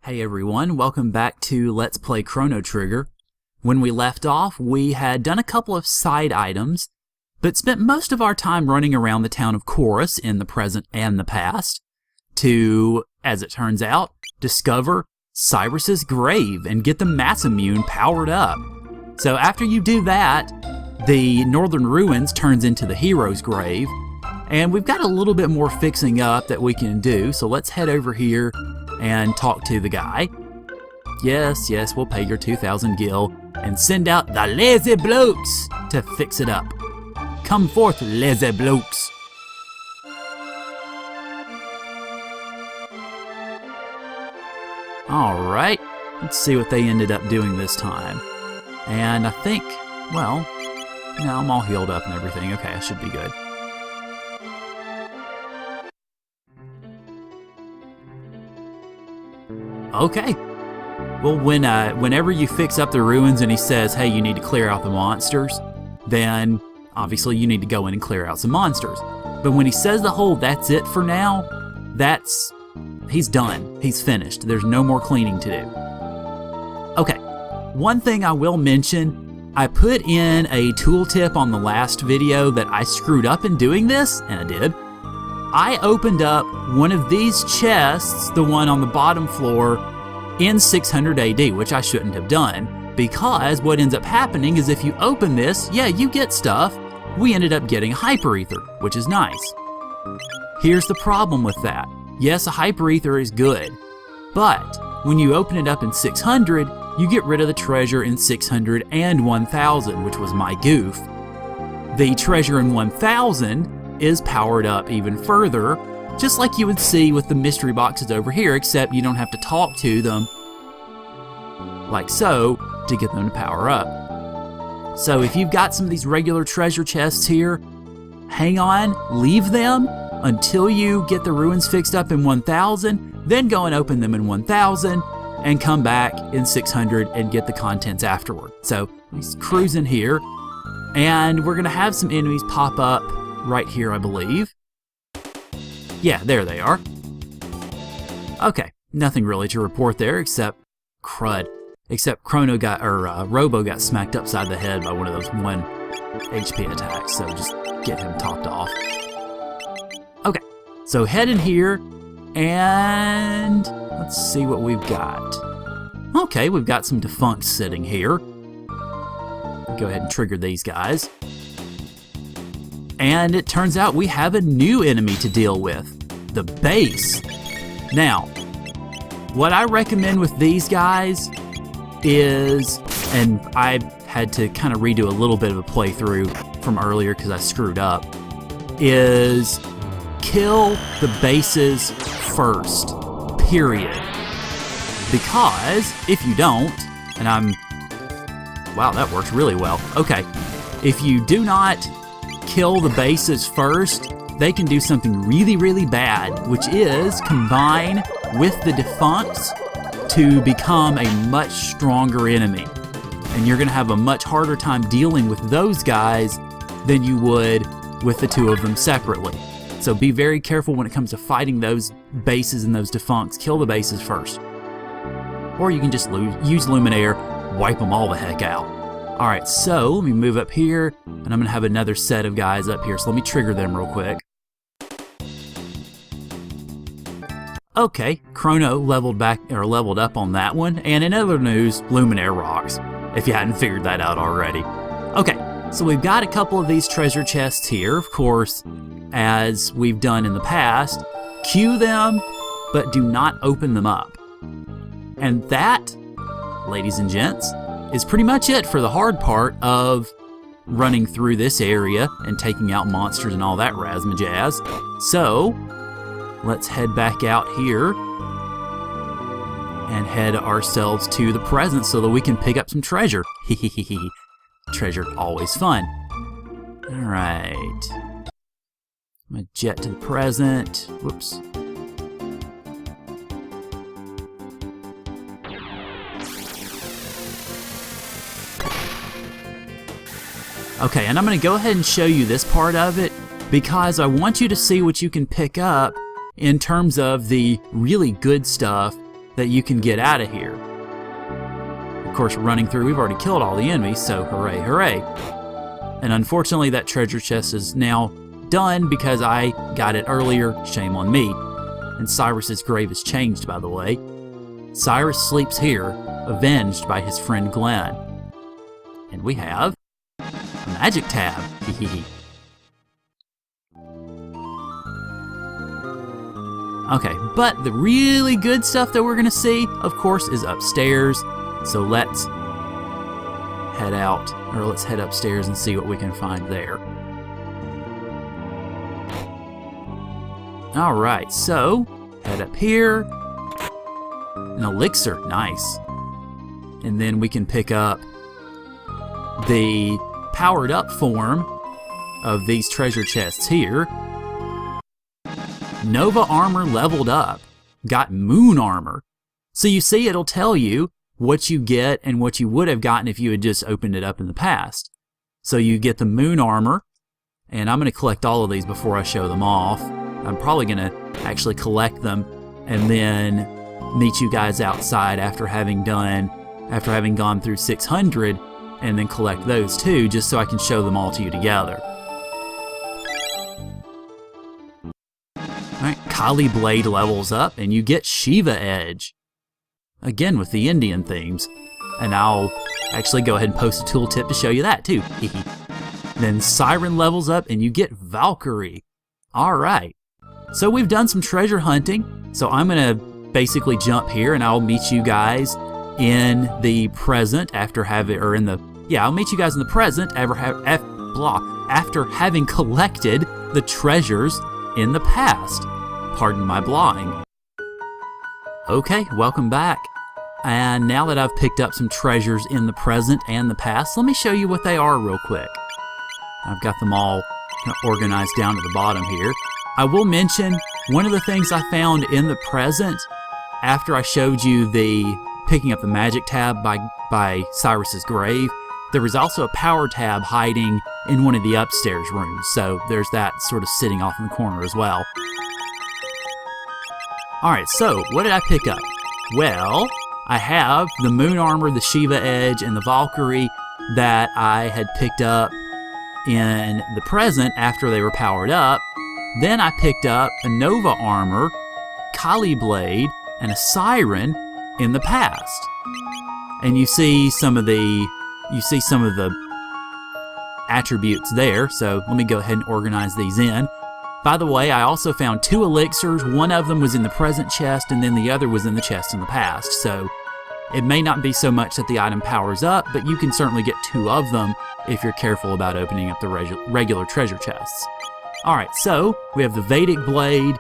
Hey everyone, welcome back to Let's Play Chrono Trigger. When we left off, we had done a couple of side items, but spent most of our time running around the town of Chorus in the present and the past to, as it turns out, discover Cyrus's grave and get the Massimune powered up. So after you do that, the Northern Ruins turns into the hero's grave, and we've got a little bit more fixing up that we can do, so let's head over here and talk to the guy. Yes, we'll pay your 2,000 gil and send out the lazy blokes to fix it up. Come forth, lazy blokes. Alright, let's see what they ended up doing this time. And I think, well, no, I'm all healed up and everything. Okay, I should be good. Okay. Well, whenever you fix up the ruins and he says, hey, you need to clear out the monsters, then obviously you need to go in and clear out some monsters. But when he says the whole that's it for now, he's done. He's finished. There's no more cleaning to do. Okay. One thing I will mention, I put in a tooltip on the last video that I screwed up in doing this, and I did. I opened up one of these chests, the one on the bottom floor, in 600 AD, which I shouldn't have done, because what ends up happening is if you open this, yeah, you get stuff. We ended up getting a Hyper Ether, which is nice. Here's the problem with that. Yes, a Hyper Ether is good, but when you open it up in 600, you get rid of the treasure in 600 and 1000, which was my goof. The treasure in 1000 is powered up even further, just like you would see with the mystery boxes over here, except you don't have to talk to them like so to get them to power up. So if you've got some of these regular treasure chests here, hang on, leave them until you get the ruins fixed up in 1000, then go and open them in 1000 and come back in 600 and get the contents afterward. So he's cruising here, and we're gonna have some enemies pop up right here, I believe. Yeah, there they are. Okay, nothing really to report there except crud. Except Chrono got, Robo got smacked upside the head by one of those 1 HP attacks, so just get him topped off. Okay, so head in here, and let's see what we've got. Okay, we've got some defuncts sitting here. Go ahead and trigger these guys. And it turns out we have a new enemy to deal with, the base. Now, what I recommend with these guys is, and I had to kind of redo a little bit of a playthrough from earlier because I screwed up, is kill the bases first, period. Because if you don't, and wow, that works really well. Okay, if you do not kill the bases first, they can do something really, really bad, which is combine with the defuncts to become a much stronger enemy. And you're going to have a much harder time dealing with those guys than you would with the two of them separately. So be very careful when it comes to fighting those bases and those defuncts. Kill the bases first. Or you can just use Luminaire, wipe them all the heck out. Alright, so let me move up here, and I'm going to have another set of guys up here, so let me trigger them real quick. Okay, Chrono leveled up on that one, and in other news, Luminaire rocks, if you hadn't figured that out already. Okay, so we've got a couple of these treasure chests here, of course, as we've done in the past. Queue them, but do not open them up. And that, ladies and gents, is pretty much it for the hard part of running through this area and taking out monsters and all that razzmatazz. So, let's head back out here and head ourselves to the present so that we can pick up some treasure. Hehehe. Treasure, always fun. Alright. I'm gonna jet to the present. Whoops. Okay, and I'm going to go ahead and show you this part of it because I want you to see what you can pick up in terms of the really good stuff that you can get out of here. Of course, running through, we've already killed all the enemies, so hooray, hooray. And unfortunately, that treasure chest is now done because I got it earlier. Shame on me. And Cyrus's grave has changed, by the way. Cyrus sleeps here, avenged by his friend Glenn. And we have a magic tab. Okay, but the really good stuff that we're gonna see, of course, is upstairs. So let's head out, or let's head upstairs and see what we can find there. All right, so head up here. An elixir, nice. And then we can pick up the powered up form of these treasure chests here. Nova armor leveled up. Got moon armor. So you see, it'll tell you what you get and what you would have gotten if you had just opened it up in the past. So you get the moon armor, and I'm going to collect all of these before I show them off. I'm probably going to actually collect them and then meet you guys outside after having gone through 600, and then collect those too, just so I can show them all to you together. Alright, Kali Blade levels up, and you get Shiva Edge. Again with the Indian themes. And I'll actually go ahead and post a tooltip to show you that too. Then Siren levels up, and you get Valkyrie. Alright, so we've done some treasure hunting, so I'm going to basically jump here, and I'll meet you guys in the present after having, or in the, yeah, I'll meet you guys in the present after having collected the treasures in the past. Pardon my blawing. Okay, welcome back. And now that I've picked up some treasures in the present and the past, let me show you what they are real quick. I've got them all organized down at the bottom here. I will mention one of the things I found in the present after I showed you the picking up the magic tab by Cyrus's grave. There was also a power tab hiding in one of the upstairs rooms, so there's that sort of sitting off in the corner as well. Alright, so what did I pick up? Well, I have the moon armor, the Shiva Edge, and the Valkyrie that I had picked up in the present after they were powered up. Then I picked up a Nova armor, Kali Blade, and a Siren in the past. And you see some of the attributes there, so let me go ahead and organize these in. By the way, I also found 2 elixirs. One of them was in the present chest, and then the other was in the chest in the past. So it may not be so much that the item powers up, but you can certainly get 2 of them if you're careful about opening up the regular treasure chests. Alright, so we have the Vedic Blade,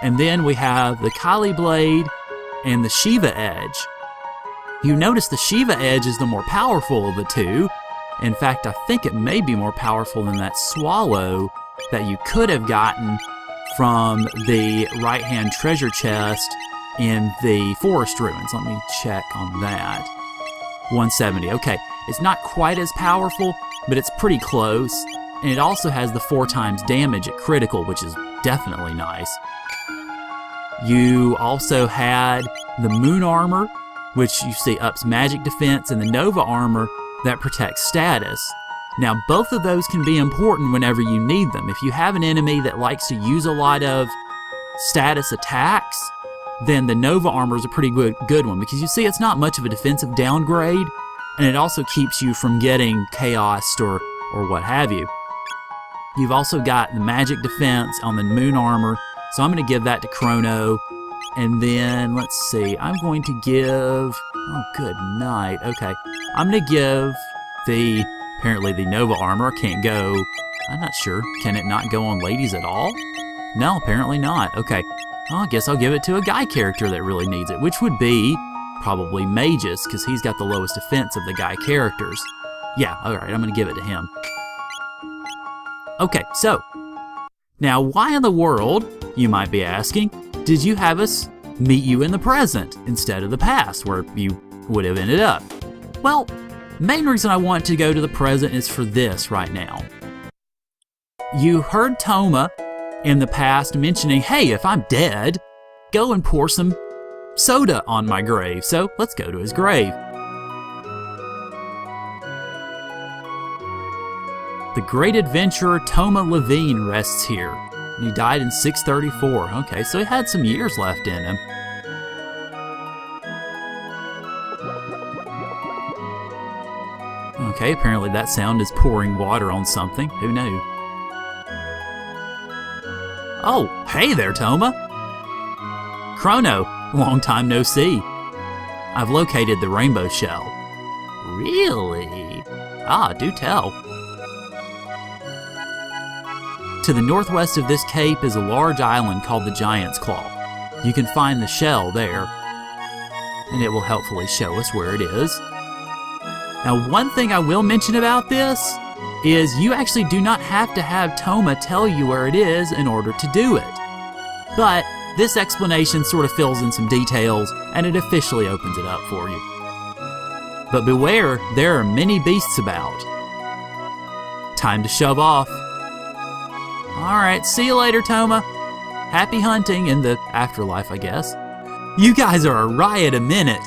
and then we have the Kali Blade and the Shiva Edge. You notice the Shiva Edge is the more powerful of the 2. In fact, I think it may be more powerful than that swallow that you could have gotten from the right-hand treasure chest in the forest ruins. Let me check on that. 170. Okay, it's not quite as powerful, but it's pretty close. And it also has the 4 times damage at critical, which is definitely nice. You also had the moon armor, which you see ups magic defense, and the Nova armor that protects status. Now, both of those can be important whenever you need them. If you have an enemy that likes to use a lot of status attacks, then the Nova armor is a pretty good one, because you see it's not much of a defensive downgrade, and it also keeps you from getting chaosed or what have you. You've also got the magic defense on the moon armor, so I'm going to give that to Chrono. And then, let's see, I'm going to give, oh, good night. Okay, I'm going to give apparently the Nova armor can't go, I'm not sure, can it not go on ladies at all? No, apparently not. Okay, well, I guess I'll give it to a guy character that really needs it, which would be probably Magus, because he's got the lowest defense of the guy characters. Yeah, alright, I'm going to give it to him. Okay, so, now why in the world, you might be asking, did you have us meet you in the present instead of the past, where you would have ended up? Well, main reason I want to go to the present is for this right now. You heard Toma in the past mentioning, hey, if I'm dead, go and pour some soda on my grave, so let's go to his grave. The great adventurer Toma Levine rests here. He died in 634. Okay, so he had some years left in him. Okay, apparently that sound is pouring water on something. Who knew? Oh, hey there, Toma. Chrono, long time no see. I've located the rainbow shell. Really? Ah, do tell. To the northwest of this cape is a large island called the Giant's Claw. You can find the shell there, and it will helpfully show us where it is. Now, one thing I will mention about this is you actually do not have to have Toma tell you where it is in order to do it. But this explanation sort of fills in some details, and it officially opens it up for you. But beware, there are many beasts about. Time to shove off. Alright, see you later, Toma. Happy hunting in the afterlife, I guess. You guys are a riot a minute.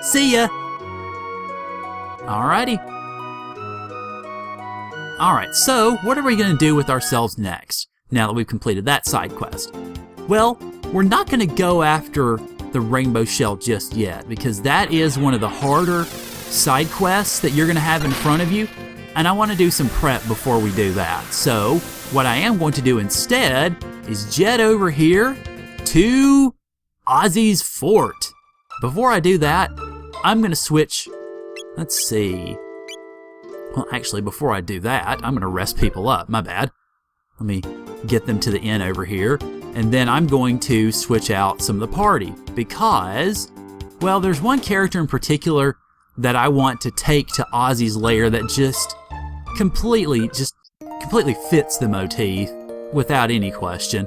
See ya! Alrighty. Alright, so what are we going to do with ourselves next, now that we've completed that side quest? Well, we're not going to go after the rainbow shell just yet, because that is one of the harder side quests that you're going to have in front of you, and I want to do some prep before we do that. So, what I am going to do instead is jet over here to Ozzie's fort. Before I do that, I'm going to switch. Let's see. Well, actually, before I do that, I'm going to rest people up. My bad. Let me get them to the inn over here. And then I'm going to switch out some of the party because, well, there's one character in particular that I want to take to Ozzie's lair that just completely fits the motif without any question.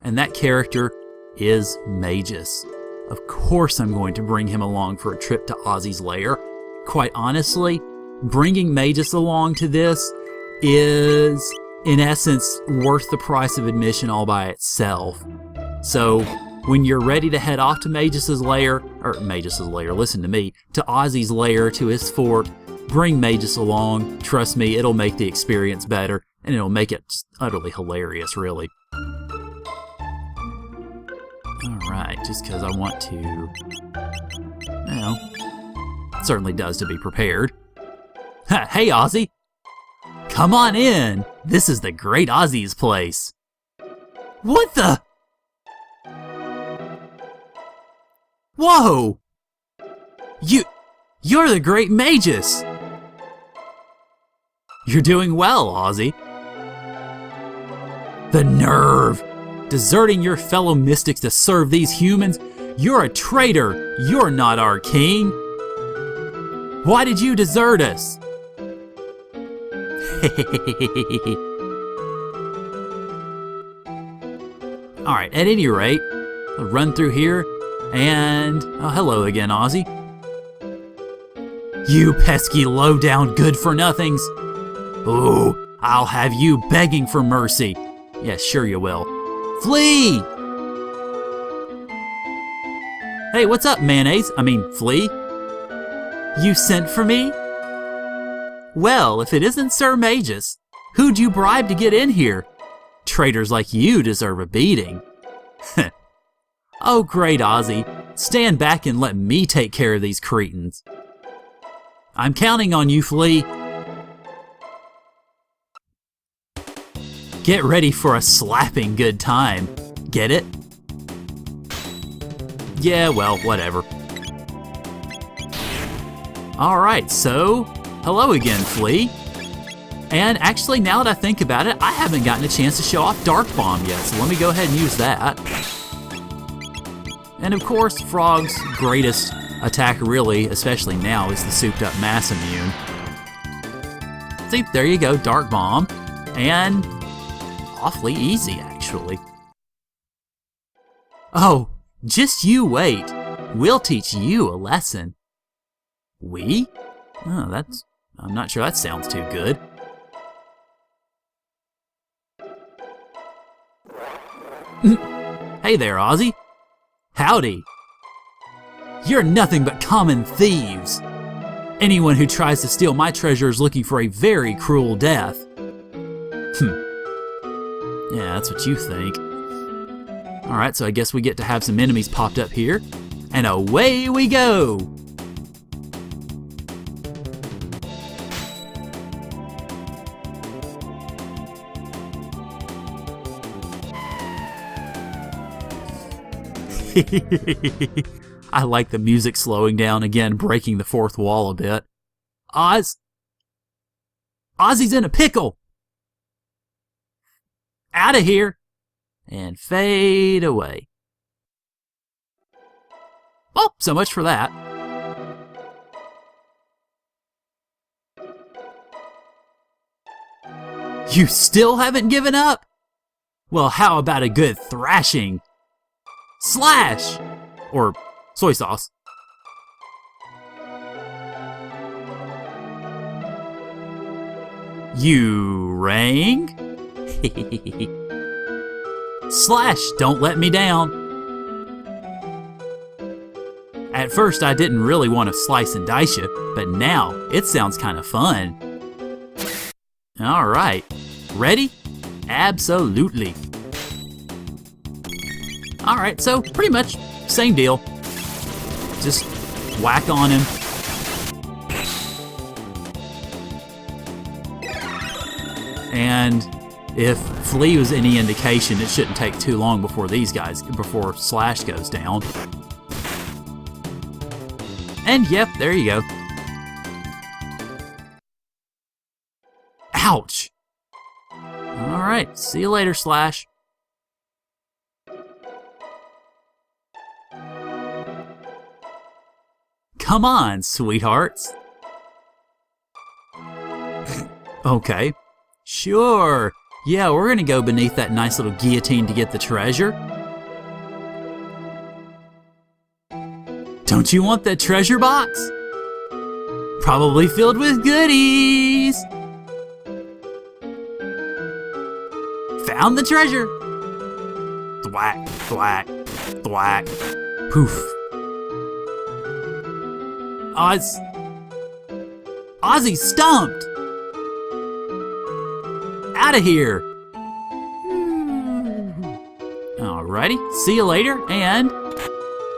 And that character is Magus. Of course I'm going to bring him along for a trip to Ozzie's lair. Quite honestly, bringing Magus along to this is, in essence, worth the price of admission all by itself. So, when you're ready to head off to Magus's lair, listen to me, to Ozzie's lair, to his fort, bring Magus along. Trust me, it'll make the experience better, and it'll make it just utterly hilarious, really. Alright, just because I want to, well, it certainly does to be prepared. Hey, Ozzie! Come on in! This is the great Ozzie's place. What the? Whoa! You're the great Magus! You're doing well, Ozzie. The nerve! Deserting your fellow mystics to serve these humans? You're a traitor! You're not our king! Why did you desert us? Alright, at any rate, I'll run through here, and oh, hello again, Ozzie. You pesky low-down good-for-nothings! Ooh, I'll have you begging for mercy. Yeah, sure you will. Flee! Hey, what's up, mayonnaise? Flea? You sent for me? Well, if it isn't Sir Magus, who'd you bribe to get in here? Traitors like you deserve a beating. Oh, great, Ozzie. Stand back and let me take care of these cretins. I'm counting on you, Flea. Get ready for a slapping good time. Get it? Yeah, well, whatever. Alright, so, hello again, Flea. And actually, now that I think about it, I haven't gotten a chance to show off Dark Bomb yet, so let me go ahead and use that. And of course, Frog's greatest attack really, especially now, is the souped up Mass Immune. See, there you go, Dark Bomb. And awfully easy, actually. Oh, just you wait. We'll teach you a lesson. We? Oh, I'm not sure that sounds too good. Hey there, Ozzie. Howdy. You're nothing but common thieves. Anyone who tries to steal my treasure is looking for a very cruel death. Yeah, that's what you think. Alright, so I guess we get to have some enemies popped up here. And away we go! I like the music slowing down again, breaking the fourth wall a bit. Ozzie's in a pickle! Out of here! And fade away. Well, so much for that. You still haven't given up? Well, how about a good thrashing? Slash! Or soy sauce. You rang? Slash, don't let me down. At first I didn't really want to slice and dice you, but now it sounds kind of fun. Alright, ready? Absolutely. Alright, so pretty much same deal. Just whack on him. And if Flea was any indication, it shouldn't take too long before before Slash goes down. And yep, there you go. Ouch! Alright, see you later, Slash. Come on, sweethearts. Okay. Sure. Yeah, we're gonna go beneath that nice little guillotine to get the treasure. Don't you want the treasure box? Probably filled with goodies. Found the treasure. Thwack, thwack, thwack. Poof. Ozzie's stumped. Out of here. Alrighty, see you later, and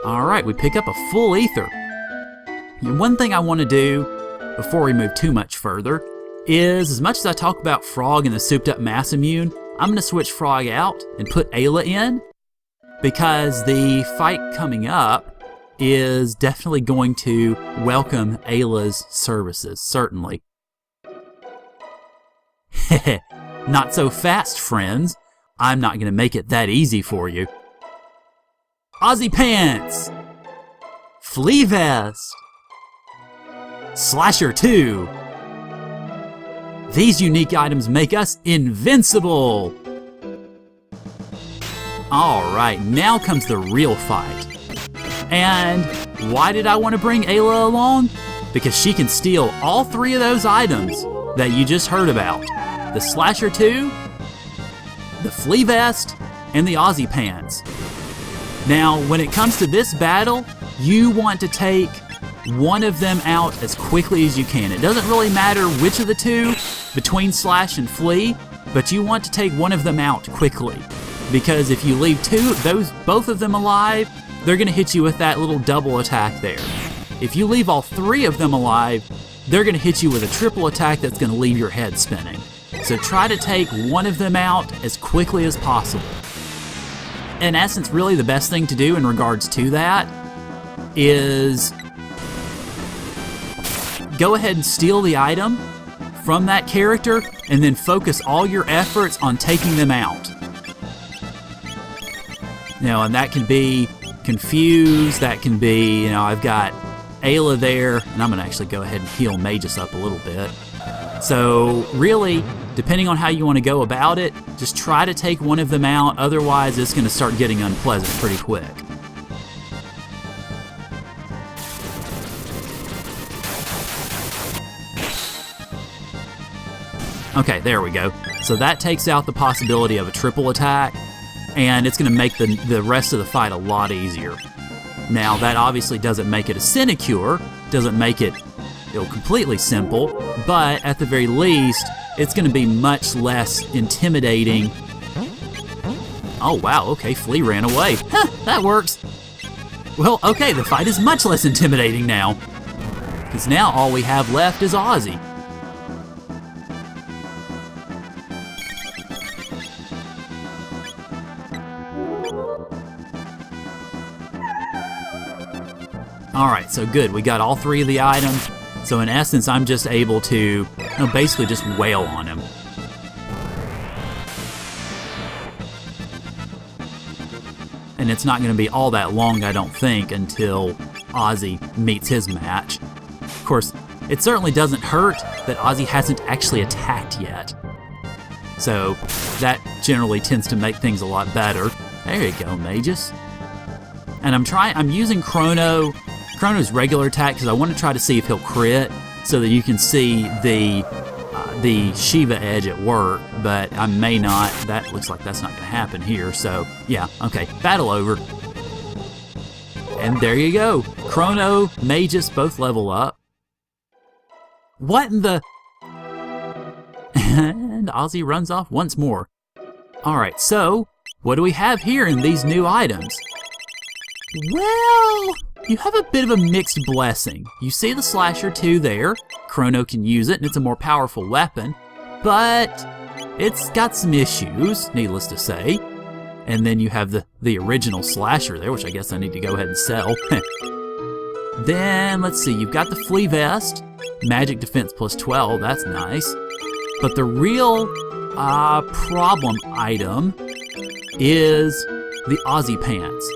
alright, we pick up a full ether. And one thing I want to do before we move too much further is, as much as I talk about Frog and the souped up mass immune, I'm going to switch Frog out and put Ayla in, because the fight coming up is definitely going to welcome Ayla's services, certainly. Heh. Not so fast, friends. I'm not going to make it that easy for you. Ozzie Pants! Flea Vest! Slasher 2! These unique items make us invincible! Alright, now comes the real fight. And why did I want to bring Ayla along? Because she can steal all three of those items that you just heard about. The Slasher 2, the Flea Vest, and the Ozzie Pants. Now, when it comes to this battle, you want to take one of them out as quickly as you can. It doesn't really matter which of the two, between Slash and Flea, but you want to take one of them out quickly. Because if you leave both of them alive, they're going to hit you with that little double attack there. If you leave all three of them alive, they're going to hit you with a triple attack that's going to leave your head spinning. So try to take one of them out as quickly as possible. In essence, really the best thing to do in regards to that is go ahead and steal the item from that character and then focus all your efforts on taking them out. Now, and that can be Confused, that can be, I've got Ayla there, and I'm going to actually go ahead and heal Magus up a little bit. So really, depending on how you want to go about it, just try to take one of them out, otherwise it's going to start getting unpleasant pretty quick. Okay, there we go. So that takes out the possibility of a triple attack, and it's going to make the rest of the fight a lot easier. Now, that obviously doesn't make it a sinecure, doesn't make it completely simple, but at the very least, it's going to be much less intimidating. Oh, wow, okay, Flea ran away. Huh, that works. Well, okay, the fight is much less intimidating now, because now all we have left is Ozzie. Alright, so good, we got all three of the items, so in essence I'm just able to basically just wail on him. And it's not going to be all that long, I don't think, until Ozzie meets his match. Of course, it certainly doesn't hurt that Ozzie hasn't actually attacked yet. So that generally tends to make things a lot better. There you go, Magus. And I'm using Chrono's regular attack because I want to try to see if he'll crit so that you can see the Shiva edge at work, but I may not. That looks like that's not going to happen here, so yeah, okay, battle over. And there you go. Chrono, Magus both level up. What in the... And Ozzie runs off once more. Alright, so what do we have here in these new items? Well, you have a bit of a mixed blessing. You see the Slasher 2 there. Chrono can use it, and it's a more powerful weapon, but it's got some issues, needless to say. And then you have the original Slasher there, which I guess I need to go ahead and sell. Then, let's see, you've got the Flea Vest, Magic Defense plus 12, that's nice. But the real problem item is the Ozzie Pants.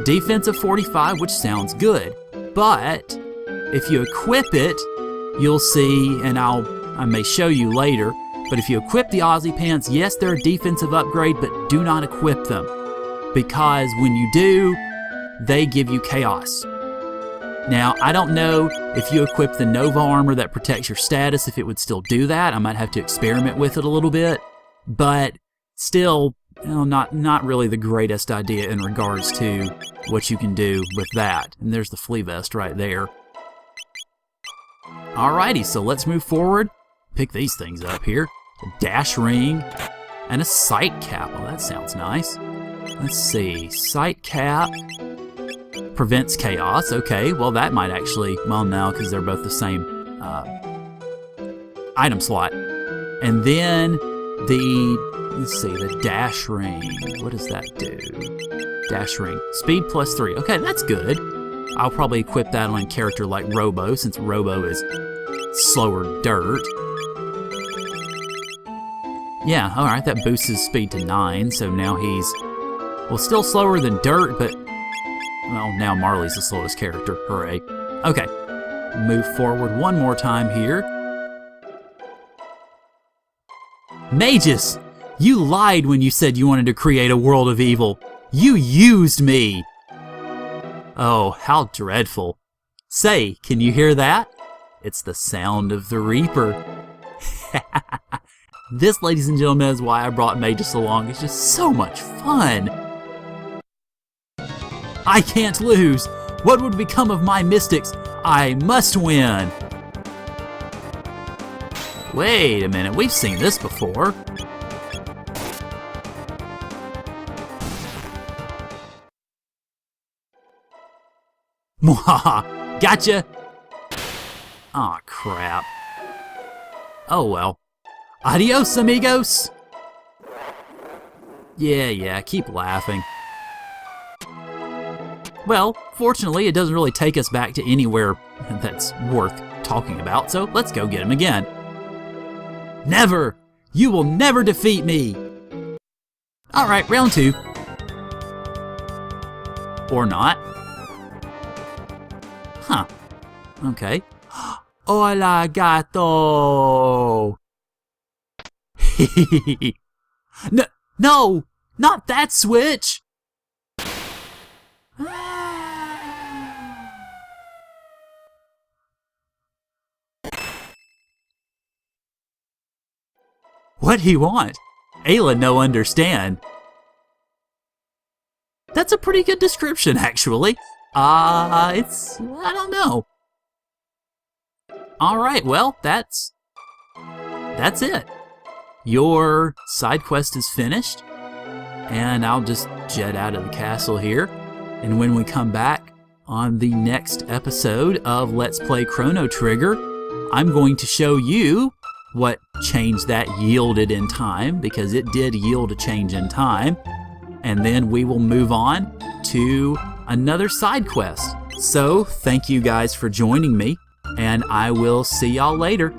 Defensive 45, which sounds good, but if you equip it, you'll see, and I may show you later, but if you equip the Ozzie Pants, yes, they're a defensive upgrade, but do not equip them, because when you do, they give you chaos. Now, I don't know if you equip the Nova armor that protects your status, if it would still do that. I might have to experiment with it a little bit, but still, not really the greatest idea in regards to what you can do with that. And there's the Flea Vest right there. Alrighty, so let's move forward. Pick these things up here. A dash ring and a sight cap. Oh, that sounds nice. Let's see. Sight cap prevents chaos. Okay, well that might actually, well no, because they're both the same item slot. And then let's see, the dash ring. What does that do? Dash ring. Speed plus 3. Okay, that's good. I'll probably equip that on a character like Robo, since Robo is slower dirt. Yeah, alright, that boosts his speed to 9, so now he's, well, still slower than dirt, but, well, now Marley's the slowest character. Hooray. Okay, move forward one more time here. Magus! You lied when you said you wanted to create a world of evil. You used me! Oh, how dreadful. Say, can you hear that? It's the sound of the Reaper. This, ladies and gentlemen, is why I brought Magus along. It's just so much fun. I can't lose. What would become of my mystics? I must win. Wait a minute, we've seen this before. Mwahaha, gotcha! Aw, crap. Oh well. Adios, amigos! Yeah, keep laughing. Well, fortunately, it doesn't really take us back to anywhere that's worth talking about, so let's go get him again. Never! You will never defeat me! Alright, round 2. Or not. Huh. Okay. Hola, gato! No! Not that switch! What do you want? Ayla no understand. That's a pretty good description, actually. I don't know. All right, well, that's it. Your side quest is finished, and I'll just jet out of the castle here. And when we come back on the next episode of Let's Play Chrono Trigger, I'm going to show you what change that yielded in time, because it did yield a change in time. And then we will move on to another side quest. So thank you guys for joining me, and I will see y'all later.